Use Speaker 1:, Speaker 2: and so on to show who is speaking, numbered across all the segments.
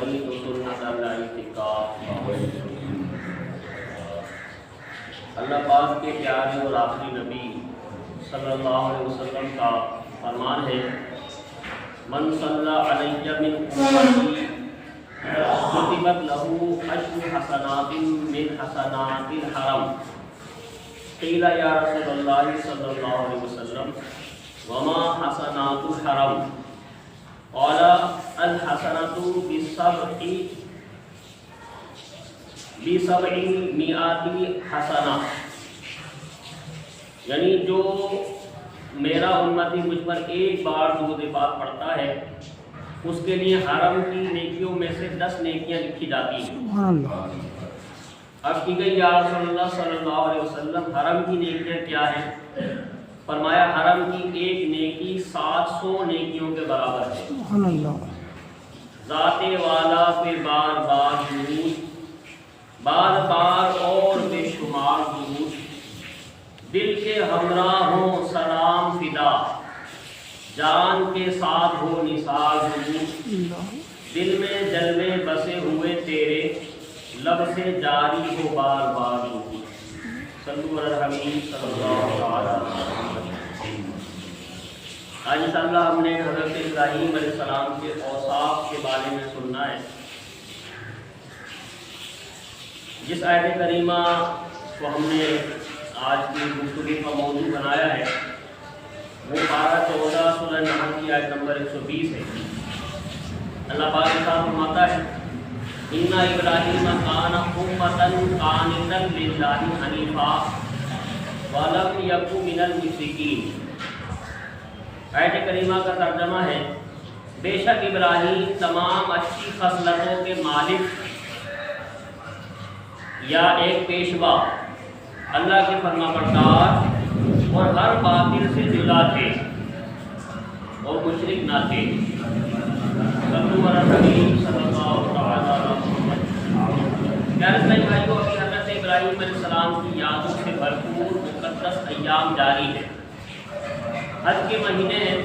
Speaker 1: وَرَضِيتُ سُنَّةَ الْاعْتِكَافِ۔ اللہ پاک کے پیارے اور آخری نبی صلی اللہ علیہ وسلم کا فرمان ہے، من صلی علیہ من امتی کتبت لہ عشر حسنات من حسنات الحرم۔ قیل یا رسول اللہ صلی اللہ علیہ وسلم وما حسنات الحرم؟ قال الحسنۃ ب700 حسنہ، یعنی جو میرا امتی مجھ پر ایک بار درود پاک پڑھتا ہے اس کے لیے حرم کی نیکیوں میں سے 10 نیکیاں لکھی جاتی ہیں۔ اب کی گئی یا رسول اللہ صلی اللہ علیہ وسلم حرم کی نیکیاں کیا ہیں؟ فرمایا حرم کی ایک نیکی 700 نیکیوں کے برابر ہے۔ ذات والا پہ بار بار درود، بار بار اور بے شمار درود، دل کے ہمراہ ہوں سلام فدا، جان کے ساتھ ہو نثار درود، دل میں جلوے بسے ہوئے تیرے، لب سے جاری ہو بار بار درود۔ صلو علی الحبیب صلی اللہ علیہ وسلم۔ آج انشاءاللہ ہم نے حضرت ابراہیم علیہ السلام کے اوصاف کے بارے میں سننا ہے۔ جس آیت کریمہ کو ہم نے آج کی گفتگو کا موضوع بنایا ہے وہ پارہ 14 سورہ نحل کی آیت نمبر 120 ہے۔ اللہ پاک ارشاد فرماتا ہے، ان ابراہیم کان امۃ قانتا للہ حنیفا ولم یک من المشرکین۔ آیت کریمہ کا ترجمہ ہے، بے شک ابراہیم تمام اچھی خصلتوں کے مالک یا ایک پیشوا، اللہ کے فرما بردار اور ہر باطل سے جدا تھے اور مشرک نہ تھے۔ صلو علی الحبیب صلی اللہ علیہ وسلم۔ پیارے بھائیو، ابھی حضرت ابراہیم علیہ السلام کی یادوں سے بھرپور مقدس ایام جاری ہے۔ حج کے مہینے ہیں،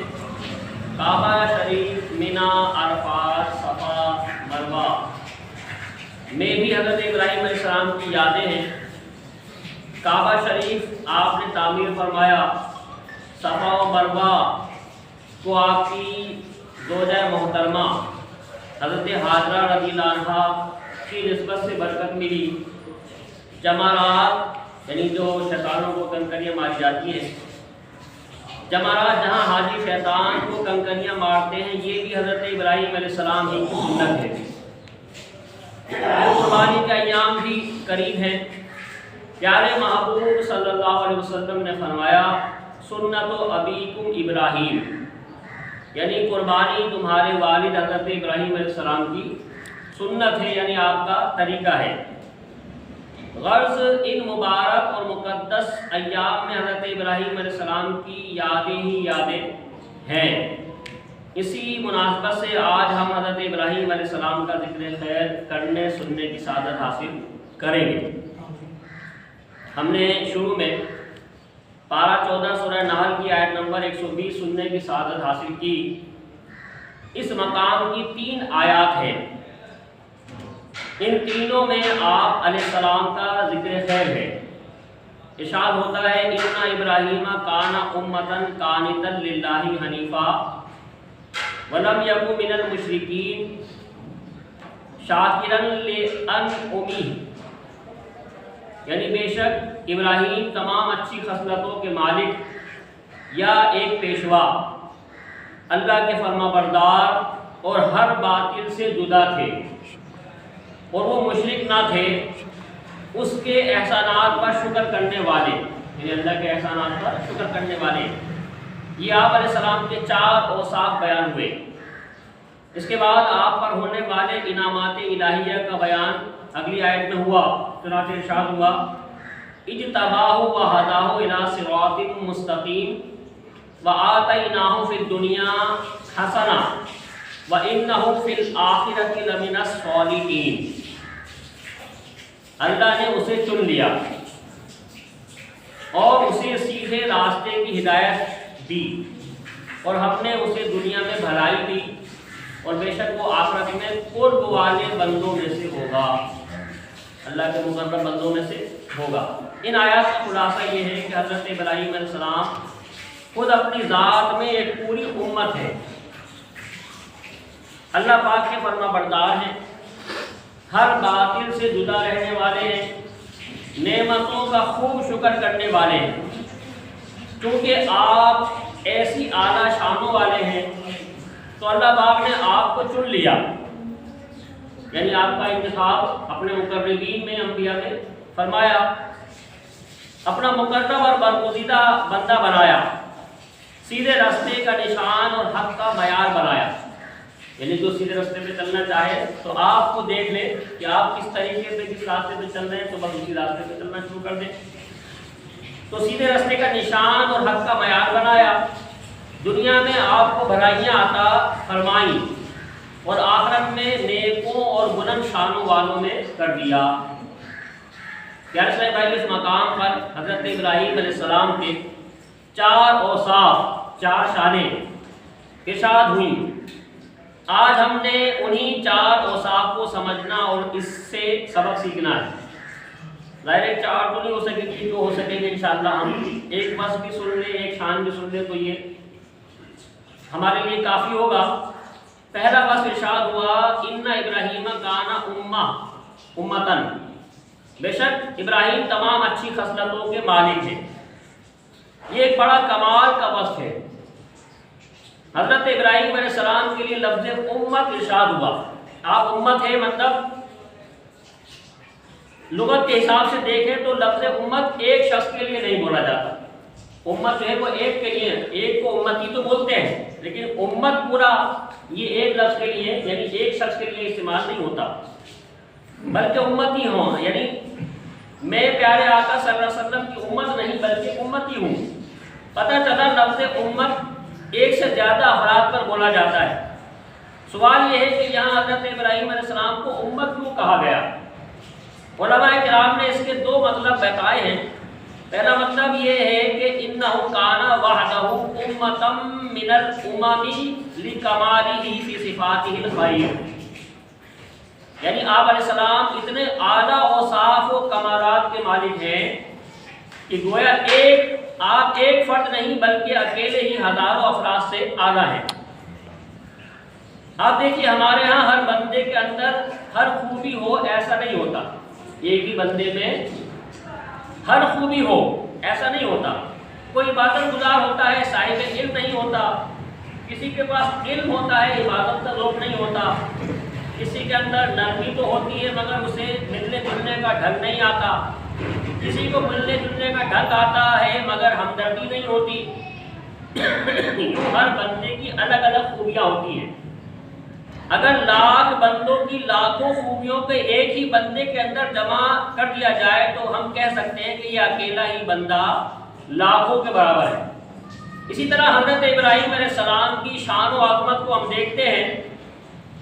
Speaker 1: کعبہ شریف، مینا، عرفات، صفا، مروہ میں بھی حضرت ابراہیم علیہ السلام کی یادیں ہیں۔ کعبہ شریف آپ نے تعمیر فرمایا، صفا و مروہ کو آپ کی زوجہ محترمہ حضرت حاجرہ رضی اللہ عنہا کی نسبت سے برکت ملی۔ جمرات یعنی جو شیطانوں کو کنکریاں ماری جاتی ہیں، جمرات جہاں حاجی شیطان کو کنکریاں مارتے ہیں، یہ بھی حضرت ابراہیم علیہ السلام ہی کی سنت ہے۔ قربانی کے ایام بھی قریب ہیں۔ پیارے محبوب صلی اللہ علیہ وسلم نے فرمایا، سنت ابیکم ابراہیم، یعنی قربانی تمہارے والد حضرت ابراہیم علیہ السلام کی سنت ہے، یعنی آپ کا طریقہ ہے۔ غرض ان مبارک اور مقدس ایام میں حضرت ابراہیم علیہ السلام کی یادیں ہی یادیں ہیں۔ اسی مناسبت سے آج ہم حضرت ابراہیم علیہ السلام کا ذکر خیر کرنے سننے کی سعادت حاصل کریں گے۔ ہم نے شروع میں پارہ 14 سورہ نحل کی آیت نمبر 120 سننے کی سعادت حاصل کی۔ اس مقام کی 3 آیات ہیں، ان تینوں میں آپ علیہ السلام کا ذکر خیر ہے۔ ارشاد ہوتا ہے، ان ابراہیم کان امۃ قانتا للہ حنیفا ولم یک من المشرکین شاکرا لانعمہ، یعنی بے شک ابراہیم تمام اچھی خصلتوں کے مالک یا ایک پیشوا، اللہ کے فرما بردار اور ہر باطل سے جدا تھے اور وہ مشرک نہ تھے، اس کے احسانات پر شکر کرنے والے، یعنی اللہ کے احسانات پر شکر کرنے والے۔ یہ آپ علیہ السلام کے 4 اوصاف بیان ہوئے۔ اس کے بعد آپ پر ہونے والے انعامات الہیہ کا بیان اگلی آیت میں ہوا۔ چنانچہ ارشاد ہوا، اجتباہ وہداہ الی صراط مستقیم وآتیناہ فی الدنیا حسنہ وانہ فی الآخرۃ لمن الصالحین۔ اللہ نے اسے چن لیا اور اسے سیدھے راستے کی ہدایت دی، اور ہم نے اسے دنیا میں بھلائی دی اور بے شک وہ آخرت میں قرب والے بندوں میں سے ہوگا، اللہ کے مقرب بندوں میں سے ہوگا۔ ان آیات کا خلاصہ یہ ہے کہ حضرت ابراہیم علیہ السلام خود اپنی ذات میں ایک پوری امت ہے، اللہ پاک کے فرما بردار ہیں، ہر باطل سے جدا رہنے والے ہیں، نعمتوں کا خوب شکر کرنے والے ہیں۔ کیونکہ آپ ایسی اعلیٰ شانوں والے ہیں تو اللہ پاک نے آپ کو چن لیا، یعنی آپ کا انتخاب اپنے مقربین میں، انبیاء میں فرمایا، اپنا مقرب اور برگزیدہ بندہ بنایا، سیدھے راستے کا نشان اور حق کا معیار بنایا، یعنی جو سیدھے راستے پہ چلنا چاہے تو آپ کو دیکھ لے کہ آپ کس طریقے سے کس راستے پہ چل رہے ہیں تو بس اسی راستے پہ چلنا شروع کر دیں۔ تو سیدھے راستے کا نشان اور حق کا معیار بنایا، دنیا میں آپ کو بھلائیاں عطا فرمائیں اور آخرت میں نیکوں اور بلند شانوں والوں میں کر دیا۔ پیارے سے بھائی، اس مقام پر حضرت ابراہیم علیہ السلام کے 4 اوصاف، 4 شانیں ارشاد ہوئیں۔ آج ہم نے انہی 4 اوصاف کو سمجھنا اور اس سے سبق سیکھنا ہے۔ ظاہر ہے 4 تو نہیں ہو سکے گی، جو ہو سکے گے انشاءاللہ ہم ایک بس بھی سن لیں، ایک شان بھی سن لیں تو یہ ہمارے لیے کافی ہوگا۔ پہلا بس ارشاد ہوا ان ابراہیم کان امتن، بے شک ابراہیم تمام اچھی خصلتوں کے مالک ہیں۔ یہ ایک بڑا کمال کا وصف ہے۔ حضرت ابراہیم علیہ السلام کے لیے لفظ امت ارشاد ہوا۔ آپ امت ہے، مطلب لغت کے حساب سے دیکھیں تو لفظ امت ایک شخص کے لیے نہیں بولا جاتا۔ امت جو ہے وہ ایک کے لیے، ایک کو امتی تو بولتے ہیں، لیکن امت پورا یہ ایک لفظ کے لیے، یعنی ایک شخص کے لیے استعمال نہیں ہوتا، بلکہ امتی ہوں، یعنی میں پیارے آقا صلی اللہ علیہ وسلم کی امت نہیں بلکہ امتی ہوں۔ پتہ چلا لفظ امت ایک سے زیادہ افراد پر بولا جاتا ہے۔ سوال یہ ہے کہ یہاں حضرت ابراہیم علیہ السلام کو امت کیوں کہا گیا؟ علماء کرام نے اس کے 2 مطلب بتائے ہیں۔ پہلا مطلب یہ ہے کہ انہ کان وحدہ امۃ من الامم لکمالہ فی صفاتہ الخیر، یعنی آپ علیہ السلام اتنے اعلیٰ اوصاف و کمالات کے مالک ہیں کہ گویا آپ ایک فرد نہیں بلکہ اکیلے ہی ہزاروں افراد سے اعلیٰ ہیں۔ آپ دیکھیے ہمارے ہاں ہر بندے کے اندر ہر خوبی ہو ایسا نہیں ہوتا، ایک ہی بندے میں ہر خوبی ہو ایسا نہیں ہوتا۔ کوئی عبادت گزار ہوتا ہے، صاحب علم نہیں ہوتا، کسی کے پاس علم ہوتا ہے، عبادت کا ذوق نہیں ہوتا، کسی کے اندر نرمی تو ہوتی ہے مگر اسے ملنے جلنے کا ڈھنگ نہیں آتا، کسی کو ملنے جلنے کا ڈھنگ آتا ہے مگر ہمدردی نہیں ہوتی۔ ہر بندے کی الگ الگ خوبیاں ہوتی ہیں۔ اگر لاکھ بندوں کی لاکھوں خوبیوں کو ایک ہی بندے کے اندر جمع کر دیا جائے تو ہم کہہ سکتے ہیں کہ یہ اکیلا ہی بندہ لاکھوں کے برابر ہے۔ اسی طرح حضرت ابراہیم علیہ السلام کی شان و عظمت کو ہم دیکھتے ہیں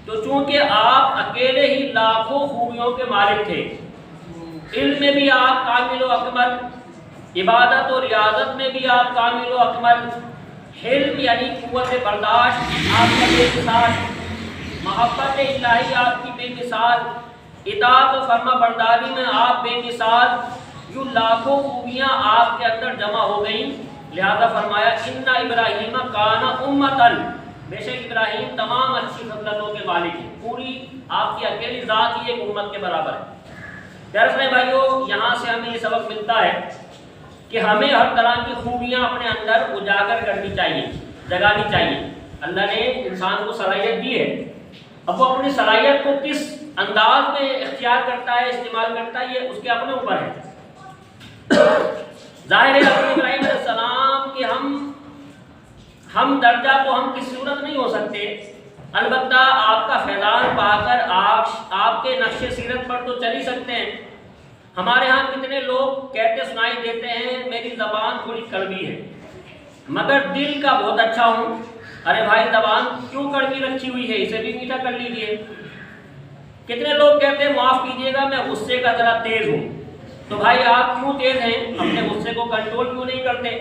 Speaker 1: تو چونکہ آپ اکیلے ہی لاکھوں خوبیوں کے مالک تھے، علم میں بھی آپ کامل و اکمل، عبادت و ریاضت میں بھی آپ کامل و اکمل، حلم یعنی قوت برداشت آپ کا بے مثال، محبت الہی آپ کی بے مثال، اطاعت و فرما برداری میں آپ بے مثال، یوں لاکھوں خوبیاں آپ کے اندر جمع ہو گئیں۔ لہذا فرمایا ان ابراہیم کان امتن، بے شک ابراہیم تمام اچھی فضلتوں کے مالک ہیں، پوری آپ کی اکیلی ذات ہی ایک امت کے برابر ہے۔ پیارے بھائیو، یہاں سے ہمیں یہ سبق ملتا ہے کہ ہمیں ہر طرح کی خوبیاں اپنے اندر اجاگر کرنی چاہیے، جگانی چاہیے۔ اللہ نے انسان کو صلاحیت دی ہے، اب وہ اپنی صلاحیت کو کس انداز میں اختیار کرتا ہے، استعمال کرتا ہے، یہ اس کے اپنے اوپر ہے۔ ظاہر ہے ابراہیم علیہ السلام کہ ہم درجہ تو ہم کسی صورت نہیں ہو سکتے، البتہ آپ کا فیضان پا کر آپ کے نقش سیرت پر تو چل ہی سکتے ہیں۔ ہمارے ہاں کتنے لوگ کہتے سنائی دیتے ہیں میری زبان تھوڑی کڑوی ہے مگر دل کا بہت اچھا ہوں۔ ارے بھائی زبان کیوں کڑوی رکھی ہوئی ہے، اسے بھی میٹھا کر لیجیے۔ کتنے لوگ کہتے ہیں معاف کیجیے گا میں غصے کا ذرا تیز ہوں، تو بھائی آپ کیوں تیز ہیں، اپنے غصے کو کنٹرول کیوں نہیں کرتے؟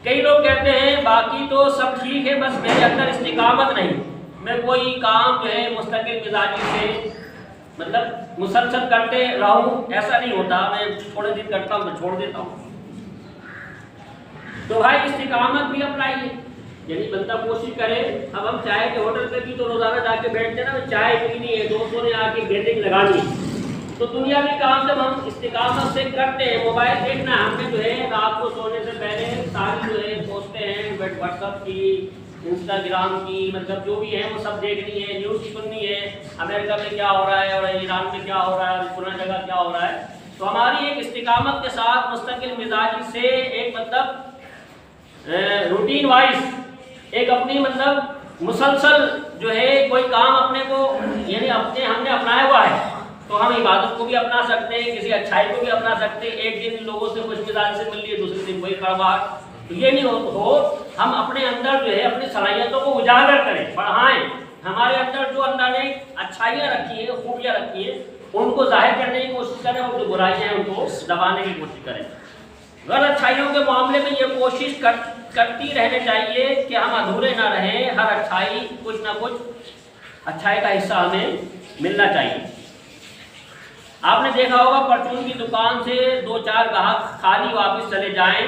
Speaker 1: کئی لوگ کہتے ہیں باقی تو سب ٹھیک ہے بس میرے اندر استقامت نہیں، میں کوئی کام جو ہے مستقل مزاجی سے مطلب مسلسل کرتے رہوں، ایسا نہیں ہوتا، میں تھوڑے دن کرتا ہوں میں چھوڑ دیتا ہوں۔ تو بھائی استقامت بھی اپنائیے، یعنی بندہ کوشش کرے۔ اب ہم چائے کے ہوٹل پہ بھی تو روزانہ جا کے بیٹھتے نا، چائے پینی ہے، دوستوں نے آ کے گیٹنگ لگانی، تو دنیا کے کام جب ہم استقامت سے کرتے ہیں، موبائل دیکھنا ہے ہم نے جو ہے رات کو سونے سے پہلے ساری جو ہے پوسٹیں ہیں واٹس ایپ کی، انسٹاگرام کی، مطلب جو بھی ہے وہ سب دیکھنی ہے، نیوز سننی ہے، امریکہ میں کیا ہو رہا ہے اور ایران میں کیا ہو رہا ہے اور پورا جگہ کیا ہو رہا ہے۔ تو ہماری ایک استقامت کے ساتھ مستقل مزاجی سے ایک مطلب روٹین وائز ایک اپنی مطلب مسلسل جو ہے کوئی کام اپنے کو یعنی اپنے ہم نے اپنایا ہوا ہے، تو ہم عبادت کو بھی اپنا سکتے ہیں، کسی اچھائی کو بھی اپنا سکتے ہیں۔ ایک دن لوگوں سے خوش مزاجی سے مل لیے، دوسرے دن کوئی کڑواہٹ، تو یہ نہیں ہو ہم اپنے اندر جو ہے اپنی صلاحیتوں کو اجاگر کریں، بڑھائیں۔ ہمارے اندر جو اللہ نے اچھائیاں رکھی ہیں، خوبیاں رکھی ہیں، ان کو ظاہر کرنے کی کوشش کریں، اور جو برائیاں ہیں ان کو دبانے کی کوشش کریں۔ غیر اچھائیوں کے معاملے میں یہ کوشش کرتی رہنے چاہیے کہ ہم ادھورے نہ رہیں، ہر اچھائی کچھ نہ کچھ اچھائی کا حصہ ہمیں ملنا چاہیے۔ آپ نے دیکھا ہوگا پرچون کی دکان سے 2-4 گاہک خالی واپس چلے جائیں،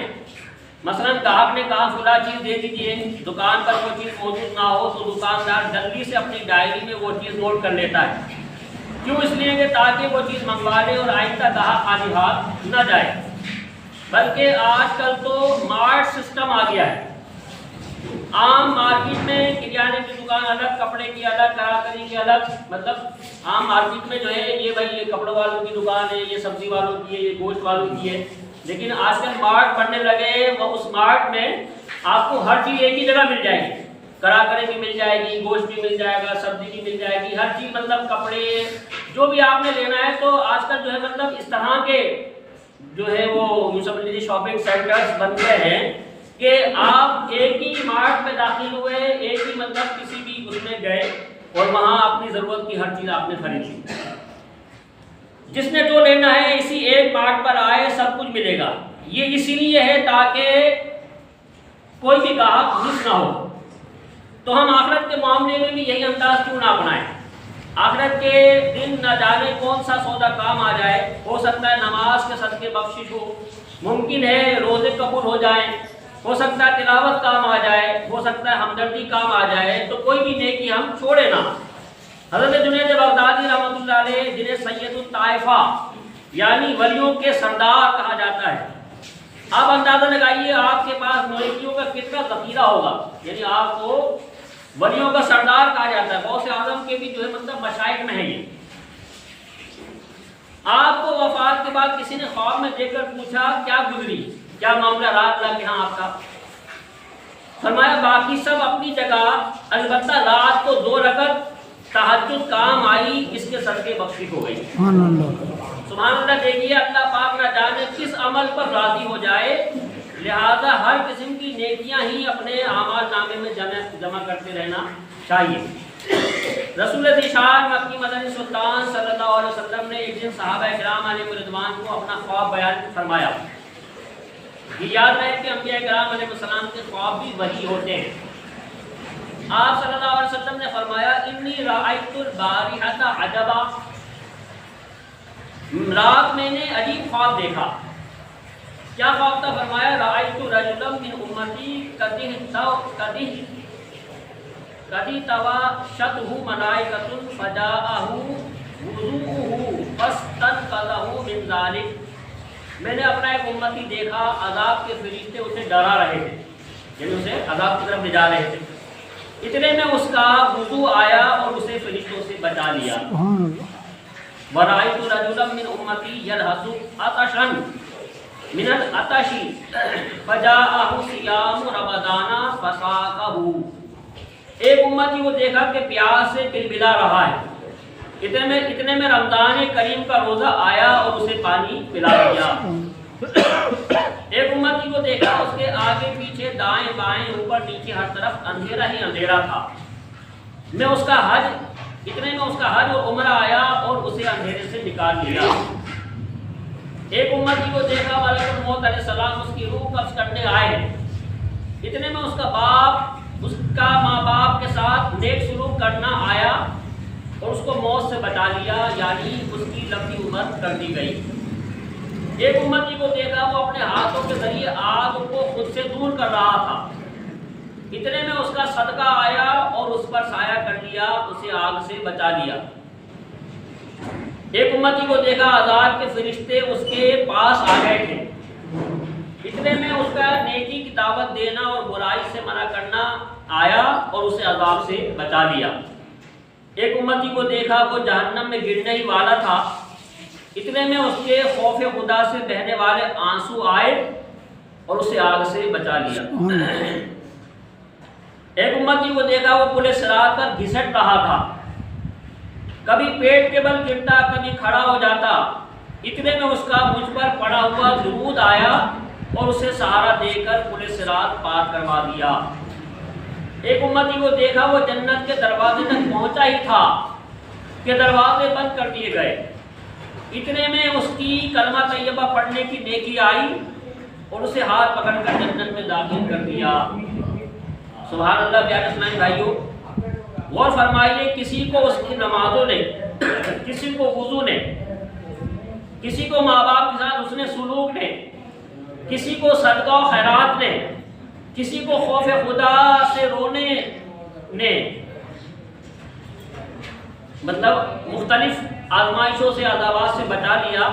Speaker 1: مثلا گاہک نے کہا فلاں چیز دے دیجیے، دکان پر وہ چیز موجود نہ ہو تو دکاندار جلدی سے اپنی ڈائری میں وہ چیز نوٹ کر لیتا ہے، کیوں؟ اس لیے کہ تاکہ وہ چیز منگوا لے اور آئندہ گاہک خالی ہاتھ نہ جائے۔ بلکہ آج کل تو مارٹ سسٹم آ گیا ہے، عام مارکیٹ میں کریانے کی دکان الگ، کپڑے کی الگ، کراکری کی الگ، مطلب عام مارکیٹ میں جو ہے یہ بھائی یہ کپڑوں والوں کی دکان ہے، یہ سبزی والوں کی ہے، یہ گوشت والوں کی ہے، لیکن آج کل مارٹ بننے لگے، وہ اس مارٹ میں آپ کو ہر چیز ایک ہی جگہ مل جائے گی، کراکری بھی مل جائے گی، گوشت بھی مل جائے گا، سبزی بھی مل جائے گی، ہر چیز مطلب کپڑے جو بھی آپ نے لینا ہے۔ تو آج کل جو ہے مطلب اس طرح کے جو ہے وہ یوسف شاپنگ سینٹرز بن گئے ہیں کہ آپ ایک ہی مارٹ میں داخل ہوئے، ایک ہی مطلب کسی بھی اس میں گئے اور وہاں اپنی ضرورت کی ہر چیز آپ نے خرید لی۔ جس نے جو لینا ہے اسی ایک مارٹ پر آئے، سب کچھ ملے گا۔ یہ اسی لیے ہے تاکہ کوئی بھی گاہک مس نہ ہو۔ تو ہم آخرت کے معاملے میں بھی یہی انداز کیوں نہ اپنائیں؟ آخرت کے دن نہ جانے کون سا سودا کام آ جائے، ہو سکتا ہے نماز کے صدقے بخشش ہو، ممکن ہے روزے قبول ہو جائیں، ہو سکتا ہے تلاوت کام آ جائے، ہو سکتا ہے ہمدردی کام آ جائے، تو کوئی بھی نیکی ہم چھوڑے نہ۔ حضرت جنید بغدادی رحمۃ اللہ علیہ، جنہیں سید الطائفہ یعنی ولیوں کے سردار کہا جاتا ہے، آپ اندازہ لگائیے آپ کے پاس نیکیوں کا کتنا ذخیرہ ہوگا، یعنی آپ کو ولیوں کا سردار کہا جاتا ہے، غوث اعظم کے بھی جو ہے مطلب مشائخ میں ہے یہ۔ آپ کو وفات کے بعد کسی نے خواب میں دیکھ کر پوچھا کیا گزری، کیا معاملہ رات لا کہ ہاں آپ کا؟ فرمایا باقی سب اپنی جگہ، البتہ رات کو 2 رکعت تہجد کام آئی، اس کے صدقے بخشش ہو گئی۔ سبحان اللہ۔ دیکھیے اللہ پاک نہ جانے کس عمل پر راضی ہو جائے، لہذا ہر قسم کی نیکیاں ہی اپنے اعمال نامے میں جمع کرتے رہنا چاہیے۔ رسول ذیشان مکی مدنی سلطان صلی اللہ علیہ وسلم نے ایک دن صحابہ کرام علیہ رضوان کو اپنا خواب بیان فرمایا۔ یہ یاد رہے کہ انبیاء کرام علیہ السلام کے خواب بھی وحی ہوتے ہیں۔ آپ صلی اللہ علیہ وسلم نے فرمایا انی رأیت البارحۃ عجبا، رات میں نے عجیب خواب دیکھا۔ کیا خواب تھا؟ فرمایا رأیت رجلا من امتی قد تواشته ملائکۃ فجاءہ وضوءہ فاستنقذہ من ذلک، میں نے اپنا ایک امتی دیکھا، عذاب کے فرشتے اسے ڈرا رہے تھے، یعنی اسے عذاب کی طرف لے جا رہے تھے، اتنے میں اس کا وضو آیا اور اسے فرشتوں سے بچا لیا۔ وَرَأَيْتُ رَجُلًا مِّنْ أُمَّتِي يَلْهَثُ عَطَشًا من العطش فجاءه صيام رمضان فساقه، ایک امتی کو دیکھا کہ پیاس سے بلبلا رہا ہے، اتنے میں رمضان کریم کا روزہ آیا اور اسے پانی پلا دیا۔ ایک امتی کو دیکھا اس کے آگے پیچھے دائیں بائیں اوپر نیچے ہر طرف اندھیرا ہی اندھیرا تھا، اتنے میں اس کا حج اور عمرہ آیا اور اسے اندھیرے سے نکال لیا۔ ایک امتی کو دیکھا ملک الموت علیہ السلام اس کی روح قبض کرنے آئے، اتنے میں اس کا باپ اس کا ماں باپ کے ساتھ نیک سلوک کرنا آیا اور اس کو موت سے بچا لیا، یعنی اس کی لمبی عمر کر دی گئی۔ ایک امتی کو دیکھا وہ اپنے ہاتھوں کے ذریعے آگ کو خود سے دور کر رہا تھا، اتنے میں اس کا صدقہ آیا اور اس پر سایہ کر لیا، اسے آگ سے بچا لیا۔ ایک امتی کو دیکھا عذاب کے فرشتے اس کے پاس آ گئے تھے، اتنے میں اس کا نیکی کی دعوت دینا اور برائی سے منع کرنا آیا اور اسے عذاب سے بچا لیا۔ ایک امتی کو دیکھا وہ جہنم میں گرنے ہی والا تھا، اتنے میں اس کے خوف خدا سے بہنے والے آنسو آئے اور اسے آگ سے بچا لیا۔ ایک امتی کو دیکھا وہ پل صراط پر گھسٹ رہا تھا، کبھی پیٹ کے بل گرتا کبھی کھڑا ہو جاتا، اتنے میں اس کا مجھ پر پڑا ہوا درود آیا اور اسے سہارا دے کر پل صراط پار کروا دیا۔ ایک امتی کو دیکھا وہ جنت کے دروازے تک پہنچا ہی تھا کہ دروازے بند کر دیے گئے، اتنے میں اس کی کلمہ طیبہ پڑھنے کی نیکی آئی اور اسے ہاتھ پکڑ کر جنت میں داخل کر دیا۔ سبحان اللہ۔ پیارے اسلامی بھائیوں، غور فرمائیے، کسی کو اس کی نمازوں نے، کسی کو وضو نے، کسی کو ماں باپ کے ساتھ اس نے سلوک نے، کسی کو صدقہ و خیرات نے، کسی کو خوف خدا سے رونے نے، مطلب مختلف آزمائشوں سے عذابات سے بچا لیا۔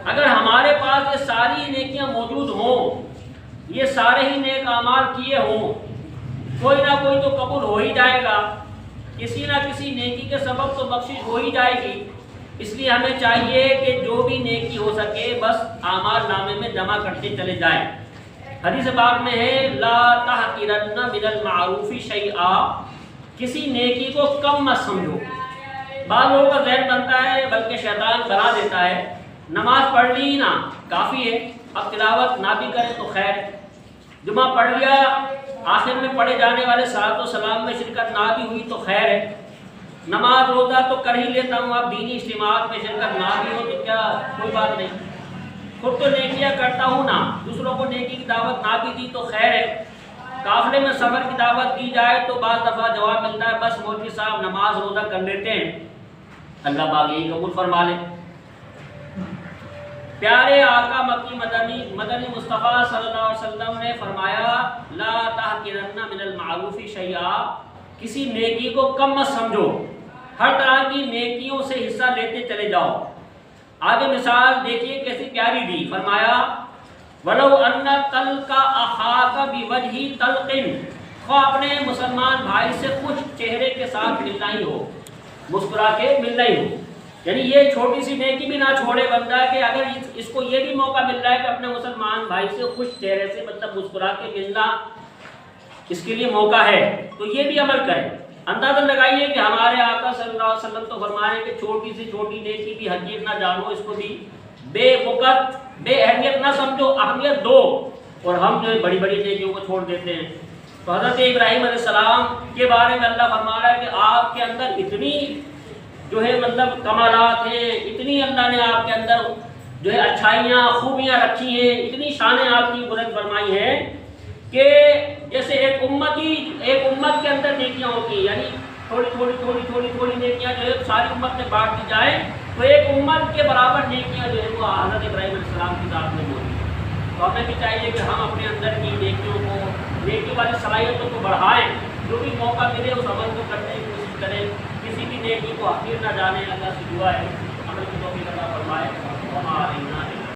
Speaker 1: اگر ہمارے پاس یہ ساری نیکیاں موجود ہوں، یہ سارے ہی نیک اعمال کیے ہوں، کوئی نہ کوئی تو قبول ہو ہی جائے گا، کسی نہ کسی نیکی کے سبب تو بخشش ہو ہی جائے گی۔ اس لیے ہمیں چاہیے کہ جو بھی نیکی ہو سکے بس اعمال نامے میں جمع کرتے چلے جائیں۔ حدیث پاک میں ہے لا تحقرن من المعروف شیئا، کسی نیکی کو کم مت سمجھو۔ بعض لوگوں کا ذہن بنتا ہے، بلکہ شیطان بنا دیتا ہے، نماز پڑھ لی نا کافی ہے، اب تلاوت نہ بھی کریں تو خیر، جمعہ پڑھ لیا، آخر میں پڑھے جانے والے صلاۃ و سلام میں شرکت نہ بھی ہوئی تو خیر ہے، نماز روزہ تو کر ہی لیتا ہوں، اب دینی اجتماعات میں شرکت نہ بھی ہو تو کیا، کوئی بات نہیں، خود تو نیکیاں کرتا ہوں نا، دوسروں کو نیکی کی دعوت نہ بھی دی تو خیر ہے، قافلے میں سفر کی دعوت دی جائے تو بعض دفعہ جواب ملتا ہے بس مولوی صاحب نماز روزہ کر لیتے ہیں، اللہ پاک یہی قبول فرما لے۔ پیارے آقا مکی مدنی مصطفیٰ صلی اللہ علیہ وسلم نے فرمایا لا تحقرن من المعروف شیئا، کسی نیکی کو کم مت سمجھو، ہر طرح کی نیکیوں سے حصہ لیتے چلے جاؤ۔ آگے مثال دیکھیے کیسی پیاری دی، فرمایا وَلَوْ أَنَّ تَلْقَ أَخَاكَ بِوَجْهِ طَلْقٍ، خواہ اپنے مسلمان بھائی سے خوش چہرے کے ساتھ ملنا ہی ہو، مسکرا کے ملنا ہی ہو، یعنی یہ چھوٹی سی نیکی بھی نہ چھوڑے بندہ کہ اگر اس کو یہ بھی موقع مل رہا ہے کہ اپنے مسلمان بھائی سے خوش چہرے سے مطلب مسکرا کے ملنا اس کے لیے موقع ہے تو یہ بھی عمل کریں۔ اندازہ لگائیے کہ ہمارے آقا صلی اللہ علیہ وسلم تو فرمائے کہ چھوٹی سے چھوٹی نیکی کی حقیقت نہ جانو، اس کو بھی بے وقت بے اہمیت نہ سمجھو، اہمیت دو، اور ہم جو ہے بڑی بڑی نیکیوں کو چھوڑ دیتے ہیں۔ تو حضرت ابراہیم علیہ السلام کے بارے میں اللہ فرما رہا ہے کہ آپ کے اندر اتنی جو ہے مطلب کمالات ہیں، اتنی اللہ نے آپ کے اندر جو ہے اچھائیاں خوبیاں رکھی ہیں، اتنی شانیں آپ کی بلند فرمائی ہیں کہ جیسے ایک امت کے اندر نیکیاں ہوتی ہیں، یعنی تھوڑی نیکیاں جو ہے ساری امت میں بانٹ دی جائیں تو ایک امت کے برابر نیکیاں جو ہے وہ حضرت ابراہیم علیہ السلام کی ذات میں موجود ہیں۔ تو ہمیں بھی چاہیے کہ ہم اپنے اندر کی نیکیوں کو، نیکی والی صلاحیتوں کو بڑھائیں، جو بھی موقع ملے اس عمل کو کرنے کی کوشش کریں، کسی بھی نیکی کو حقیر نہ جانے۔ اللہ سے دعا ہے عمل کی توفیق عطا فرمائے۔